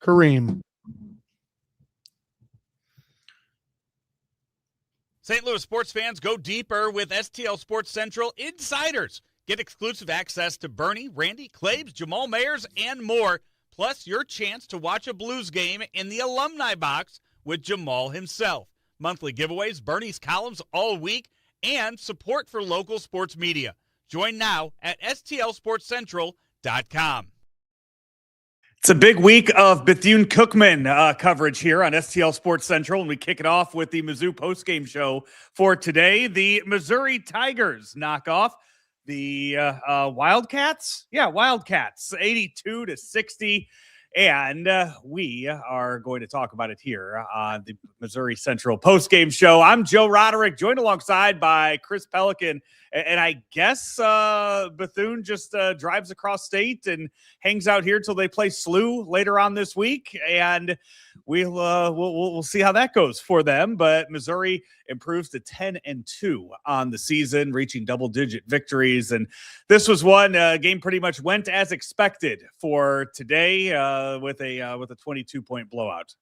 Kareem. St. Louis sports fans, go deeper with STL Sports Central Insiders. Get exclusive access to Bernie, Randy, Claves, Jamal Mayers, and more. Plus, your chance to watch a Blues game in the alumni box with Jamal himself. Monthly giveaways, Bernie's columns all week, and support for local sports media. Join now at stlsportscentral.com. It's a big week of Bethune-Cookman coverage here on STL Sports Central, and we kick it off with the Mizzou postgame show for today. The Missouri Tigers knock off the Wildcats. Yeah, Wildcats, 82-60. And we are going to talk about it here on the Missouri Central postgame show. I'm Joe Roderick, joined alongside by Chris Pelikan. And I guess Bethune just drives across state and hangs out here till they play SLU later on this week. And we'll see how that goes for them. But Missouri improves to 10-2 on the season, reaching double-digit victories. And this was one game pretty much went as expected for today with a 22-point blowout.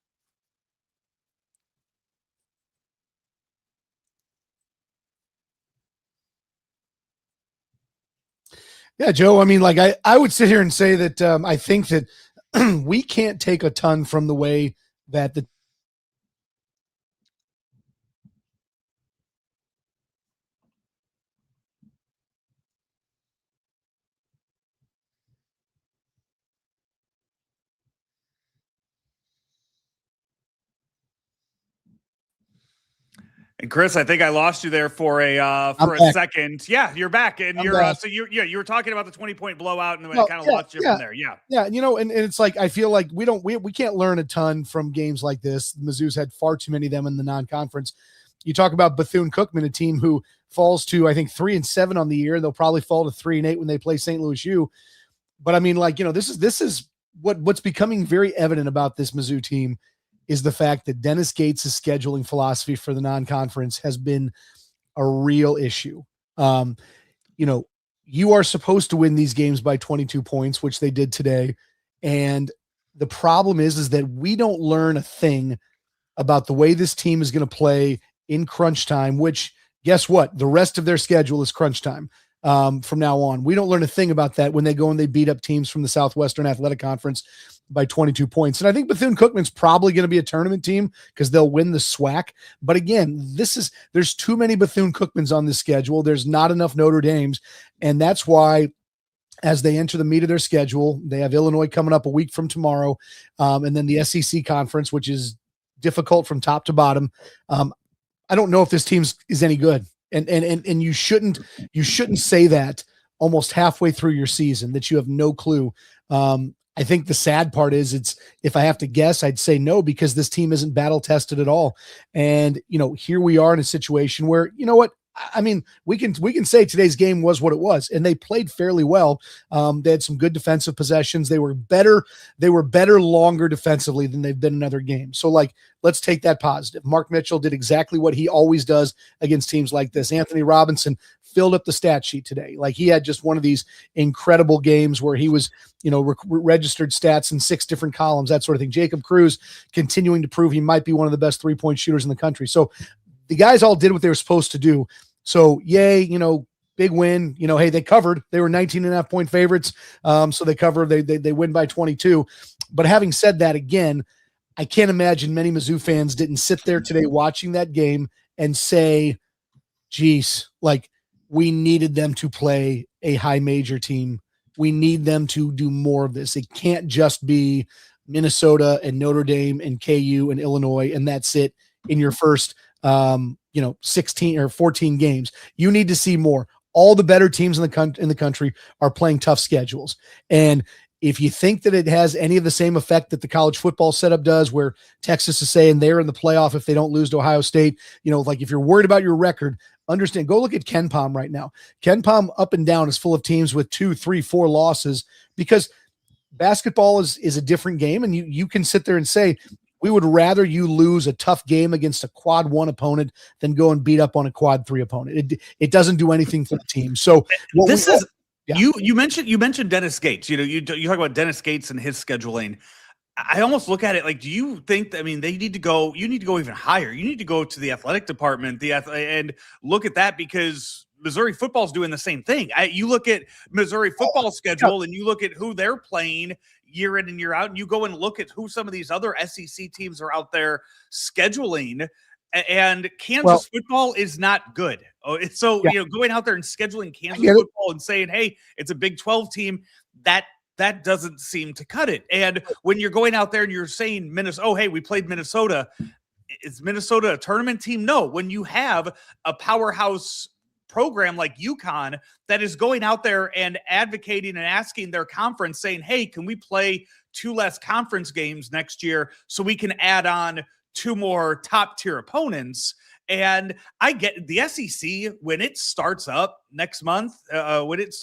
Yeah, Joe, I mean, like I would sit here and say that I think that we can't take a ton from the way that the And Chris, I think I lost you there for a second. Yeah, you're back, and you were talking about the 20-point blowout, and I kind of lost you from there. Yeah, you know, and it's like I feel like we can't learn a ton from games like this. Mizzou's had far too many of them in the non-conference. You talk about Bethune-Cookman, a team who falls to I think 3-7 on the year. They'll probably fall to 3-8 when they play St. Louis U. But I mean, like, you know, this is what's becoming very evident about this Mizzou team is the fact that Dennis Gates' scheduling philosophy for the non-conference has been a real issue. You know, you are supposed to win these games by 22 points, which they did today. And the problem is that we don't learn a thing about the way this team is going to play in crunch time, which guess what? The rest of their schedule is crunch time. From now on, we don't learn a thing about that when they go and they beat up teams from the Southwestern Athletic Conference by 22 points. And I think Bethune-Cookman's probably going to be a tournament team because they'll win the SWAC. But again, there's too many Bethune-Cookmans on this schedule. There's not enough Notre Dames. And that's why as they enter the meat of their schedule, they have Illinois coming up a week from tomorrow. And then the SEC conference, which is difficult from top to bottom. I don't know if this team is any good. And you shouldn't say that almost halfway through your season that you have no clue. I think the sad part is if I have to guess, I'd say no, because this team isn't battle tested at all. And, you know, here we are in a situation where, you know what, I mean, we can say today's game was what it was, and they played fairly well. They had some good defensive possessions. They were better longer defensively than they've been in other games. So, like, let's take that positive. Mark Mitchell did exactly what he always does against teams like this. Anthony Robinson filled up the stat sheet today. Like, he had just one of these incredible games where he was, you know, registered stats in 6 different columns, that sort of thing. Jacob Cruz continuing to prove he might be one of the best 3-point shooters in the country. So the guys all did what they were supposed to do. So, yay, you know, big win. You know, hey, they covered. They were 19.5-point favorites. So they cover. They win by 22. But having said that, again, I can't imagine many Mizzou fans didn't sit there today watching that game and say, geez, like, we needed them to play a high major team. We need them to do more of this. It can't just be Minnesota and Notre Dame and KU and Illinois, and that's it in your first 16 or 14 games. You need to see more. All the better teams in the country are playing tough schedules. And if you think that it has any of the same effect that the college football setup does, where Texas is saying they're in the playoff if they don't lose to Ohio State, you know, like if you're worried about your record, understand, go look at KenPom right now. KenPom up and down is full of teams with 2, 3, 4 losses, because basketball is a different game. And you can sit there and say, we would rather you lose a tough game against a quad 1 opponent than go and beat up on a quad 3 opponent. It doesn't do anything for the team. So you mentioned Dennis Gates. You know, you talk about Dennis Gates and his scheduling. I almost look at it like, do you think that, I mean, you need to go even higher. You need to go to the athletic department, and look at that, because Missouri football is doing the same thing. You look at Missouri football schedule and you look at who they're playing year in and year out, and you go and look at who some of these other SEC teams are out there scheduling, and Kansas football is not good. Going out there and scheduling Kansas football and saying, hey, it's a Big 12 team, that doesn't seem to cut it. And when you're going out there and you're saying Minnesota, oh, hey, we played Minnesota. Is Minnesota a tournament team? No. When you have a powerhouse program like UConn that is going out there and advocating and asking their conference, saying, hey, can we play 2 less conference games next year so we can add on 2 more top tier opponents? And I get the SEC, when it starts up next month, it's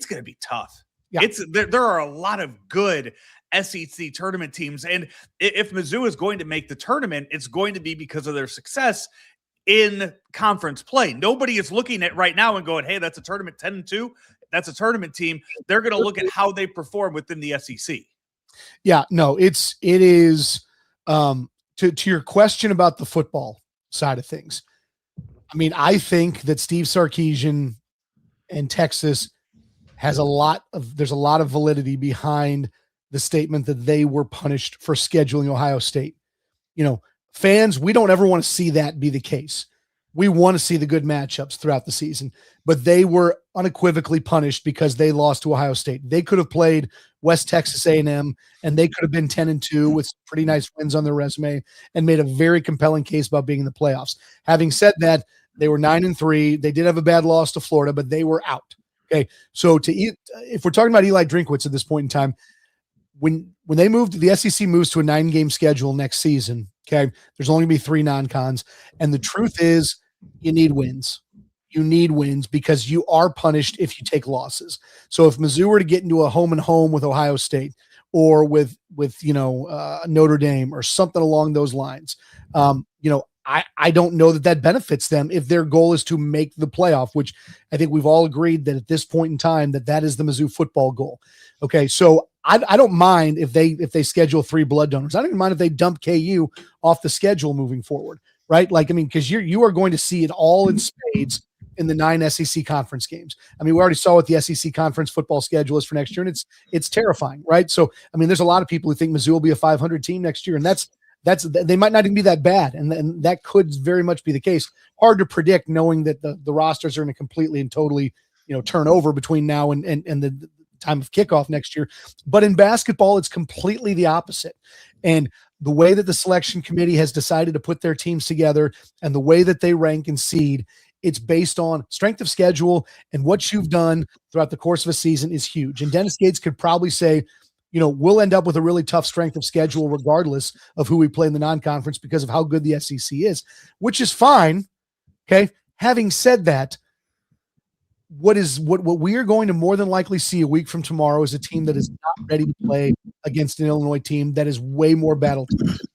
going to be tough. Yeah. There are a lot of good SEC tournament teams. And if Mizzou is going to make the tournament, it's going to be because of their success in conference play. Nobody is looking at right now and going, hey, that's a tournament 10-2. That's a tournament team. They're going to look at how they perform within the SEC. Yeah, no, it is to your question about the football side of things. I mean, I think that Steve Sarkisian and Texas there's a lot of validity behind the statement that they were punished for scheduling Ohio State. Fans, we don't ever want to see that be the case. We want to see the good matchups throughout the season, but they were unequivocally punished because they lost to Ohio State. They could have played West Texas A&M, and they could have been 10-2 with some pretty nice wins on their resume and made a very compelling case about being in the playoffs. Having said that, they were 9-3. They did have a bad loss to Florida, but they were out. Okay, so if we're talking about Eli Drinkwitz at this point in time, when they moved, the SEC moves to a 9-game schedule next season. Okay, there's only going to be 3 non-cons, and the truth is, you need wins. You need wins because you are punished if you take losses. So if Mizzou were to get into a home and home with Ohio State or with Notre Dame or something along those lines, I don't know that benefits them if their goal is to make the playoff, which I think we've all agreed that at this point in time that is the Mizzou football goal. Okay, so I don't mind if they schedule 3 blood donors. I don't even mind if they dump KU off the schedule moving forward, right? Like, I mean, because you are going to see it all in spades in the 9 SEC conference games. I mean, we already saw what the SEC conference football schedule is for next year, and it's terrifying, right? So, I mean, there's a lot of people who think Mizzou will be a 500 team next year, and they might not even be that bad, and that could very much be the case. Hard to predict, knowing that the rosters are going to completely and totally, turn over between now and the time of kickoff next year. But in basketball, it's completely the opposite. And the way that the selection committee has decided to put their teams together and the way that they rank and seed, it's based on strength of schedule, and what you've done throughout the course of a season is huge. And Dennis Gates could probably say, we'll end up with a really tough strength of schedule regardless of who we play in the non-conference because of how good the SEC is, which is fine. Okay. Having said that, what we are going to more than likely see a week from tomorrow is a team that is not ready to play against an Illinois team that is way more battle tested.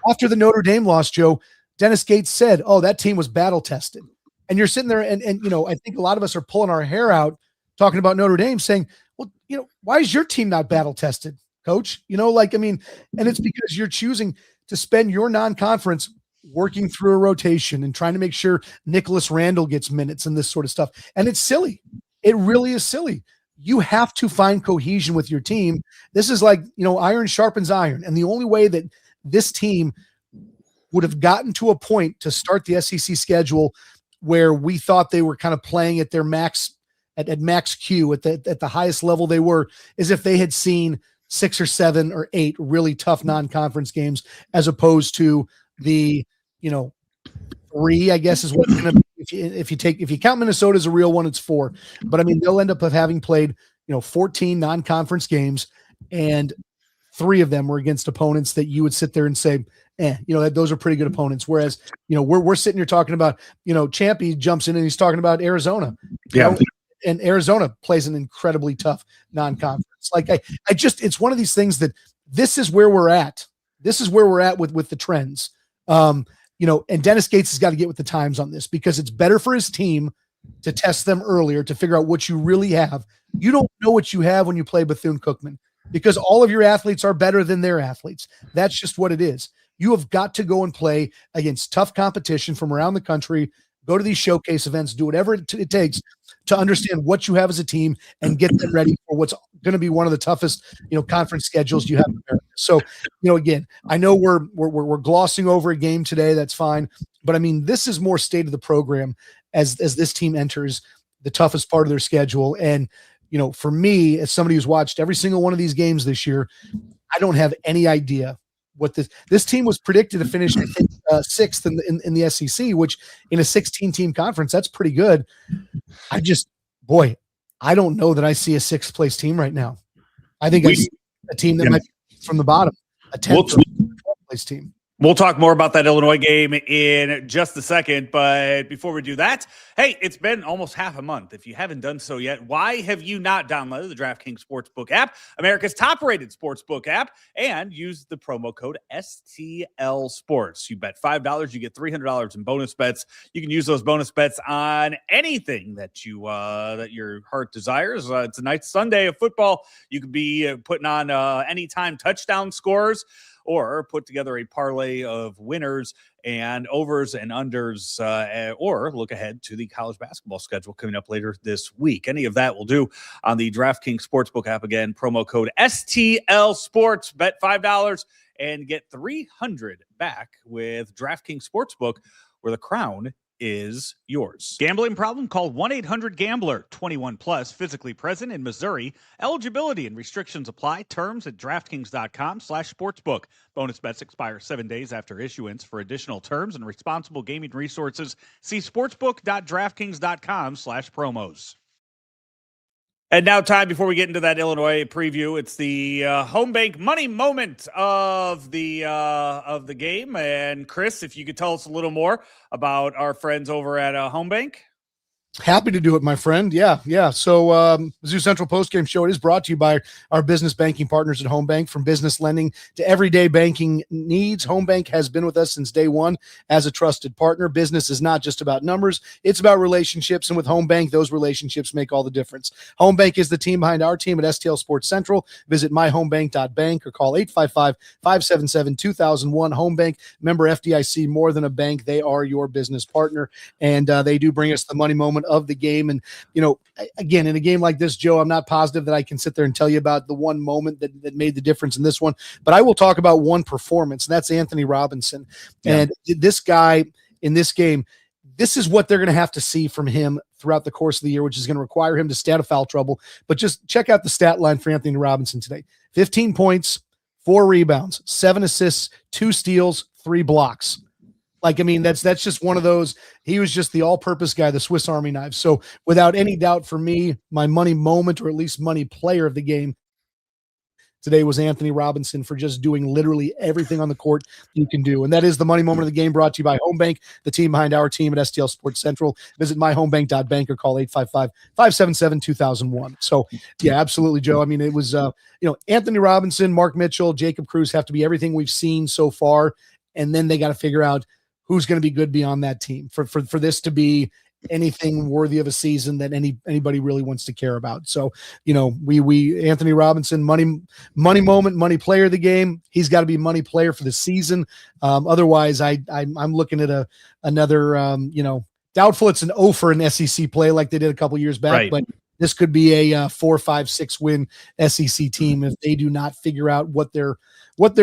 After the Notre Dame loss, Joe, Dennis Gates said, oh, that team was battle tested. And you're sitting there and I think a lot of us are pulling our hair out talking about Notre Dame, saying, well, why is your team not battle tested, coach? And it's because you're choosing to spend your non-conference working through a rotation and trying to make sure Nicholas Randall gets minutes and this sort of stuff. And it's silly. It really is silly. You have to find cohesion with your team. This is like, iron sharpens iron. And the only way that this team would have gotten to a point to start the SEC schedule where we thought they were kind of playing at their max, at max Q, at the highest level they were, is if they had seen 6 or 7 or 8 really tough non-conference games, as opposed to the 3, I guess, is what's going to be. If you count Minnesota as a real one, it's 4. But I mean, they'll end up of having played 14 non-conference games, and 3 of them were against opponents that you would sit there and say, those are pretty good opponents. Whereas, we're sitting here talking about, Champy jumps in and he's talking about Arizona. And Arizona plays an incredibly tough non-conference. Like it's one of these things that this is where we're at. This is where we're at with the trends. And Dennis Gates has got to get with the times on this, because it's better for his team to test them earlier to figure out what you really have. You don't know what you have when you play Bethune-Cookman. because all of your athletes are better than their athletes. That's just what it is. You have got to go and play against tough competition from around the country, go to these showcase events, do whatever it takes to understand what you have as a team and get them ready for what's going to be one of the toughest, conference schedules you have in America. So, again, I know we're glossing over a game today. That's fine. But I mean, this is more state of the program as this team enters the toughest part of their schedule. And, for me, as somebody who's watched every single one of these games this year, I don't have any idea what this team was predicted to finish, I think, sixth in the SEC, which in a 16-team conference, that's pretty good. I don't know that I see a sixth place team right now. I think I see a team that might be from the bottom, a 10th or 12th place team. We'll talk more about that Illinois game in just a second, but before we do that, hey, it's been almost half a month. If you haven't done so yet, why have you not downloaded the DraftKings Sportsbook app, America's top-rated sportsbook app, and use the promo code STL Sports? You bet $5, you get $300 in bonus bets. You can use those bonus bets on anything that that your heart desires. It's a nice Sunday of football. You could be putting on anytime touchdown scores, or put together a parlay of winners and overs and unders, or look ahead to the college basketball schedule coming up later this week. Any of that will do on the DraftKings Sportsbook app. Again, promo code STL Sports. Bet $5 and get $300 back with DraftKings Sportsbook, where the crown is yours. Gambling problem? Call 1-800-GAMBLER. 21 plus, physically present in Missouri. Eligibility and restrictions apply. Terms at DraftKings.com/sportsbook. Bonus bets expire 7 days after issuance. For additional terms and responsible gaming resources, see sportsbook.draftkings.com/promos. And now, time before we get into that Illinois preview, it's the home bank money moment of the game. And Chris, if you could tell us a little more about our friends over at home bank. Happy to do it, my friend. Yeah. So Mizzou Central Postgame Show, it is brought to you by our business banking partners at Home Bank. From business lending to everyday banking needs, Home Bank has been with us since day one as a trusted partner. Business is not just about numbers, it's about relationships. And with Home Bank, those relationships make all the difference. Home Bank is the team behind our team at STL Sports Central. Visit myhomebank.bank or call 855-577-2001. Home Bank, member FDIC, more than a bank. They are your business partner. And they do bring us the money moment of the game. And, again, in a game like this, Joe, I'm not positive that I can sit there and tell you about the one moment that made the difference in this one, but I will talk about one performance, and that's Anthony Robinson. Yeah. And this guy in this game, this is what they're going to have to see from him throughout the course of the year, which is going to require him to stay out of foul trouble. But just check out the stat line for Anthony Robinson today. 15 points, 4 rebounds, 7 assists, 2 steals, 3 blocks. That's just one of those. He was just the all-purpose guy, the Swiss Army knife. So without any doubt for me, my money moment, or at least money player of the game today, was Anthony Robinson, for just doing literally everything on the court you can do. And that is the money moment of the game, brought to you by Home Bank, the team behind our team at STL Sports Central. Visit myhomebank.bank or call 855-577-2001. So yeah, absolutely, Joe. It was, Anthony Robinson, Mark Mitchell, Jacob Cruz have to be everything we've seen so far. And then they got to figure out who's going to be good beyond that team for this to be anything worthy of a season that anybody really wants to care about. So, we Anthony Robinson, money moment, money player of the game. He's got to be money player for the season. Otherwise, I'm looking at another, doubtful it's an O for an SEC play like they did a couple years back, right. But this could be a 4, 5, 6 win SEC team if they do not figure out what their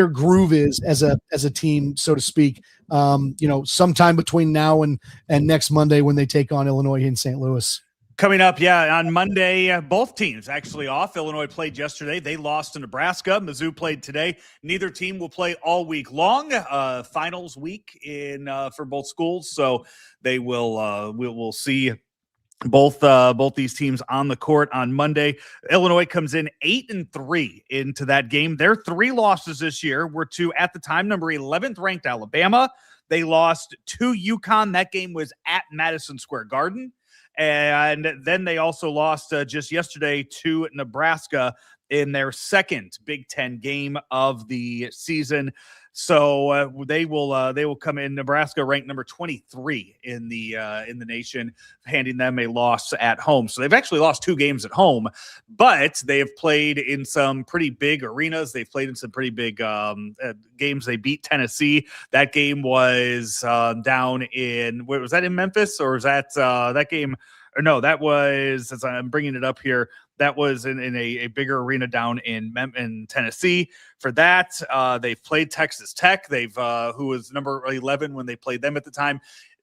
groove is as a team, so to speak. Sometime between now and next Monday when they take on Illinois in St. Louis. Coming up, on Monday, both teams actually off. Illinois played yesterday. They lost to Nebraska. Mizzou played today. Neither team will play all week long. Finals week for both schools, so they we'll see both these teams on the court on Monday. Illinois comes in 8-3 into that game. Their 3 losses this year were to, at the time, number 11th ranked Alabama. They lost to UConn. That game was at Madison Square Garden. And then they also lost just yesterday to Nebraska. in their second Big Ten game of the season. So they will come in. Nebraska ranked number 23 in the nation, handing them a loss at home. So they've actually lost 2 games at home, but they have played in some pretty big arenas. They've played in some pretty big games. They beat Tennessee. That game was down in, was that in Memphis, or was that that game? Or no, that was, as I'm bringing it up here, that was in a bigger arena down in Tennessee. For that, they've played Texas Tech. They've who was number 11 when they played them at the time.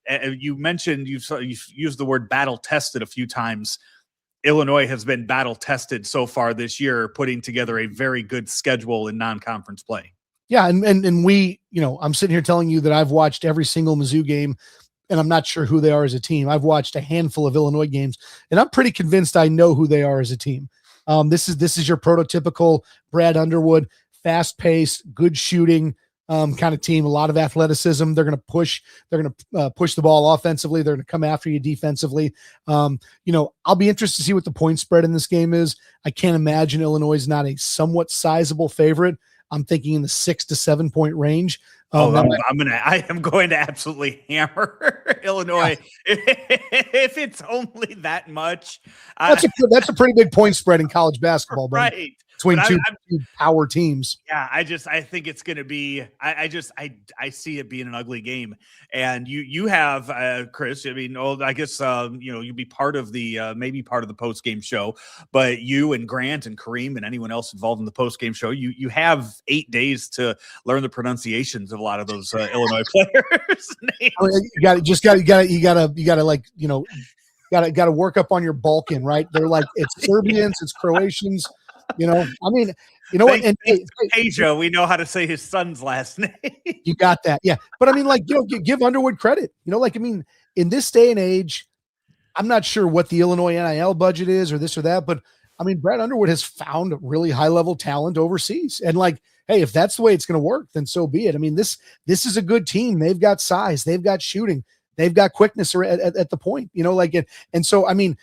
You mentioned you've used the word battle tested a few times. Illinois has been battle tested so far this year, putting together a very good schedule in non-conference play. Yeah, and we, I'm sitting here telling you that I've watched every single Mizzou game, and I'm not sure who they are as a team. I've watched a handful of Illinois games, and I'm pretty convinced I know who they are as a team. This is your prototypical Brad Underwood, fast-paced, good shooting kind of team. A lot of athleticism. They're going to push. They're going to push the ball offensively. They're going to come after you defensively. I'll be interested to see what the point spread in this game is. I can't imagine Illinois is not a somewhat sizable favorite. I'm thinking in the 6 to 7 point range. I am going to absolutely hammer Illinois if it's only that much. That's a pretty big point spread in college basketball, right? Between two power teams. Yeah, I think it's going to be. I see it being an ugly game. And you have Chris. I mean, I guess you'll be part of the maybe part of the post game show, but you and Grant and Kareem and anyone else involved in the post game show, you have 8 days to learn the pronunciations of a lot of those Illinois players. You got to work up on your Balkan, right? They're like, it's Serbians, it's Croatians. And Asia, we know how to say his son's last name. You got that. Yeah. But I mean, give Underwood credit, in this day and age, I'm not sure what the Illinois NIL budget is or this or that, but I mean, Brad Underwood has found really high level talent overseas. And hey, if that's the way it's going to work, then so be it. I mean, this is a good team. They've got size, they've got shooting, they've got quickness at the point, and so, I mean,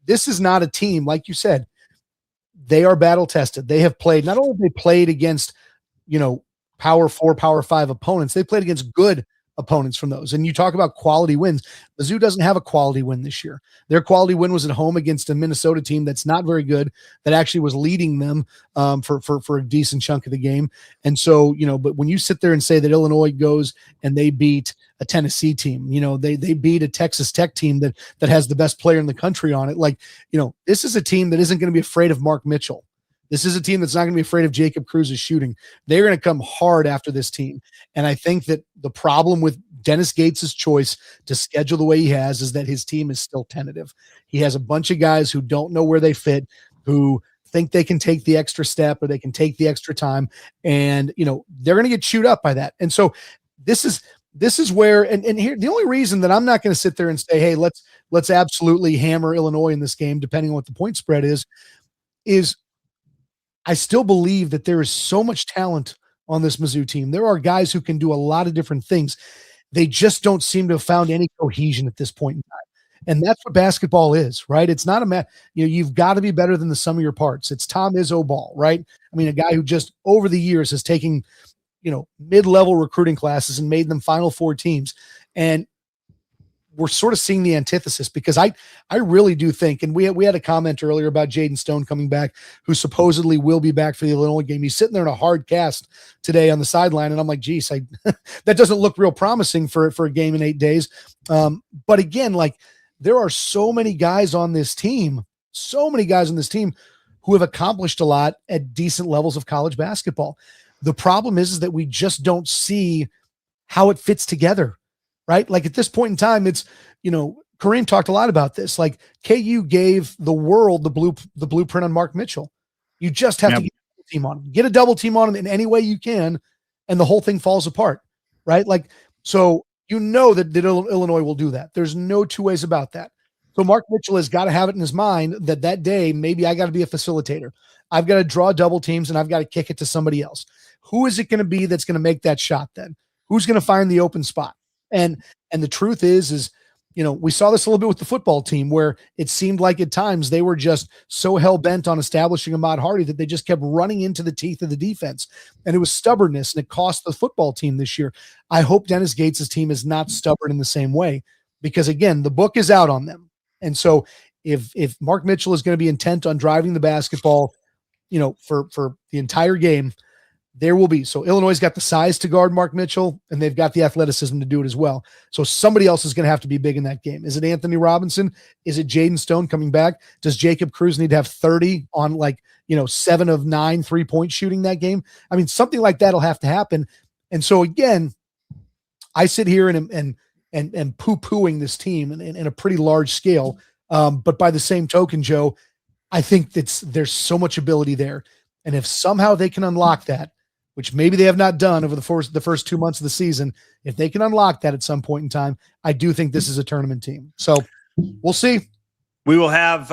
this is not a team, like you said. They are battle tested. They have played, not only have they played against, power 4, power 5 opponents, they played against good opponents from those. And you talk about quality wins. Mizzou doesn't have a quality win this year. Their quality win was at home against a Minnesota team that's not very good, that actually was leading them for a decent chunk of the game. And so, but when you sit there and say that Illinois goes and they beat a Tennessee team, they beat a Texas Tech team that has the best player in the country on it. This is a team that isn't going to be afraid of Mark Mitchell. This is a team that's not going to be afraid of Jacob Cruz's shooting. They're going to come hard after this team. And I think that the problem with Dennis Gates' choice to schedule the way he has is that his team is still tentative. He has a bunch of guys who don't know where they fit, who think they can take the extra step or they can take the extra time. And, they're going to get chewed up by that. And so this is where, and here, the only reason that I'm not going to sit there and say, hey, let's absolutely hammer Illinois in this game, depending on what the point spread is I still believe that there is so much talent on this Mizzou team. There are guys who can do a lot of different things. They just don't seem to have found any cohesion at this point in time. And that's what basketball is, right? It's not you've got to be better than the sum of your parts. It's Tom Izzo ball, right? I mean, a guy who just over the years has taken, mid-level recruiting classes and made them Final Four teams. And we're sort of seeing the antithesis, because I really do think, and we had a comment earlier about Jaden Stone coming back, who supposedly will be back for the Illinois game. He's sitting there in a hard cast today on the sideline, and I'm like, geez, that doesn't look real promising for a game in 8 days. But again, there are so many guys on this team who have accomplished a lot at decent levels of college basketball. The problem is that we just don't see how it fits together. Right? At this point in time, it's, Kareem talked a lot about this. KU gave the world the blueprint on Mark Mitchell. You just have to get a double team on him in any way you can, and the whole thing falls apart. Right? So that Illinois will do that. There's no two ways about that. So Mark Mitchell has got to have it in his mind that day, maybe I got to be a facilitator. I've got to draw double teams and I've got to kick it to somebody else. Who is it going to be that's going to make that shot then? Who's going to find the open spot? And the truth is we saw this a little bit with the football team where it seemed like at times they were just so hell-bent on establishing Ahmad Hardy that they just kept running into the teeth of the defense. And it was stubbornness, and it cost the football team this year. I hope Dennis Gates' team is not stubborn in the same way because, again, the book is out on them. And so if Mark Mitchell is going to be intent on driving the basketball, for the entire game, there will be. So Illinois got the size to guard Mark Mitchell, and they've got the athleticism to do it as well. So somebody else is going to have to be big in that game. Is it Anthony Robinson? Is it Jaden Stone coming back? Does Jacob Cruz need to have 30 on 7 of 9 3-point shooting that game? I mean, something like that'll have to happen. And so again, I sit here and poo-pooing this team in a pretty large scale. But by the same token, Joe, I think there's so much ability there. And if somehow they can unlock that, which maybe they have not done over the first 2 months of the season, if they can unlock that at some point in time, I do think this is a tournament team. So we'll see. We will have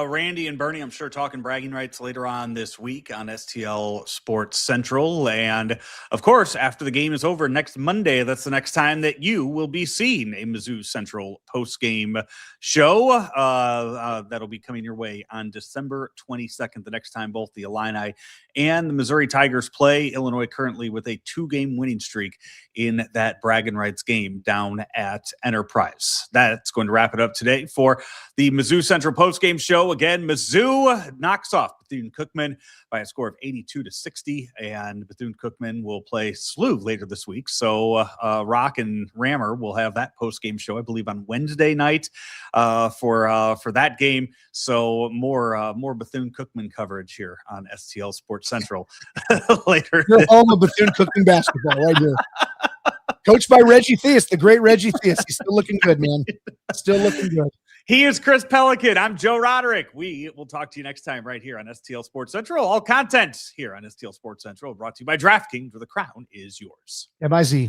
Randy and Bernie, I'm sure, talking bragging rights later on this week on STL Sports Central. And, of course, after the game is over next Monday, that's the next time that you will be seeing a Mizzou Central postgame show. That'll be coming your way on December 22nd, the next time both the Illini and the Missouri Tigers play. Illinois currently with a 2-game winning streak in that Braggin Rights game down at Enterprise. That's going to wrap it up today for the Mizzou Central postgame show. Again, Mizzou knocks off Bethune-Cookman by a score of 82-60, and Bethune-Cookman will play SLU later this week. So Rock and Rammer will have that postgame show, I believe, on Wednesday night for that game. So more Bethune-Cookman coverage here on STL Sports Central later. You're home of Bethune-Cookman basketball right here. Coached by Reggie Theus, the great Reggie Theus. He's still looking good, man. Still looking good. He is Chris Pelikan. I'm Joe Roderick. We will talk to you next time right here on STL Sports Central. All content here on STL Sports Central brought to you by DraftKings, where the crown is yours. MIZ.